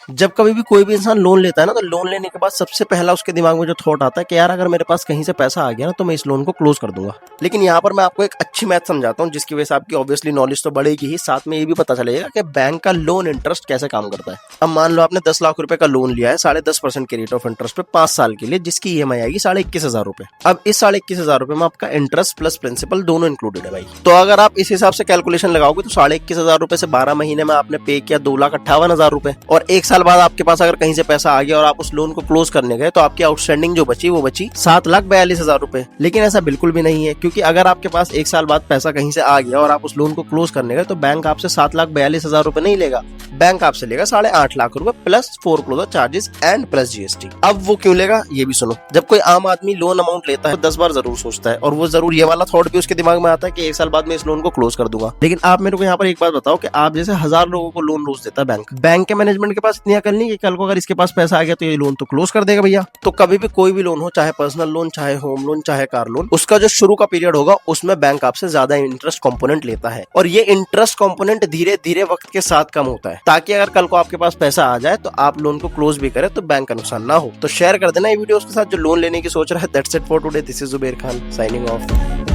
जब कभी भी कोई भी इंसान लोन लेता है ना, तो लोन लेने के बाद सबसे पहला उसके दिमाग में जो थॉट आता है कि यार अगर मेरे पास कहीं से पैसा आ गया ना तो मैं इस लोन को क्लोज कर दूंगा। लेकिन यहाँ पर मैं आपको एक अच्छी मैथ समझाता हूँ जिसकी वजह से आपकी ऑब्वियसली नॉलेज तो बढ़ेगी ही, साथ में ये भी पता चलेगा कि बैंक का लोन इंटरेस्ट कैसे काम करता है। अब मान लो आपने 10 लाख रुपए का लोन लिया है 10.5% के रेट ऑफ इंटरेस्ट पे 5 साल के लिए, जिसकी ईएमआई आएगी 21,500 रुपए। अब इस 21,500 रुपए में आपका इंटरेस्ट प्लस प्रिंसिपल दोनों इंक्लूडेड है भाई। तो अगर आप इस हिसाब से कैलकुलेशन लगाओगे तो 21,500 रुपए से 12 महीने में आपने पे किया 2,58,000 रुपए, और एक साल बाद आपके पास अगर कहीं से पैसा आ गया और आप उस लोन को क्लोज करने गए तो आपकी आउटस्टैंडिंग जो बची वो बची 7,42,000 रुपए। लेकिन ऐसा बिल्कुल भी नहीं है, क्योंकि अगर आपके पास एक साल बाद पैसा कहीं से आ गया और आप उस लोन को क्लोज करने गए तो बैंक आपसे 7,42,000 रुपए नहीं लेगा, बैंक आपसे लेगा 8.5 लाख रुपए plus foreclosure charges and plus GST. अब वो क्यों लेगा ये भी सुनो। जब कोई आम आदमी लोन अमाउंट लेता है तो 10 बार जरूर सोचता है, और वो जरूर ये वाला थॉट भी उसके दिमाग में आता है कि एक साल बाद मैं इस लोन को क्लोज कर दूंगा। लेकिन आप मेरे को यहाँ पर एक बात बताओ कि आप जैसे 1000 लोगों को लोन रोज देता है बैंक के मैनेजमेंट के पास इतनी अकल नहीं कि कल को अगर इसके पास पैसा आ गया तो ये लोन तो क्लोज कर देगा भैया। तो कभी भी कोई भी लोन हो, चाहे पर्सनल लोन, चाहे होम लोन, चाहे कार लोन, उसका जो शुरू का पीरियड होगा उसमें बैंक आपसे ज्यादा इंटरेस्ट कंपोनेंट लेता है, और ये इंटरेस्ट कंपोनेंट धीरे धीरे वक्त के साथ कम होता है, ताकि अगर कल को आपके पास पैसा आ जाए तो आप लोन को क्लोज भी करें तो बैंक का नुकसान ना हो। तो शेयर कर देना ये वीडियो उसके साथ जो लोन लेने की सोच रहा है। That's it for today, this is Zuber Khan signing of.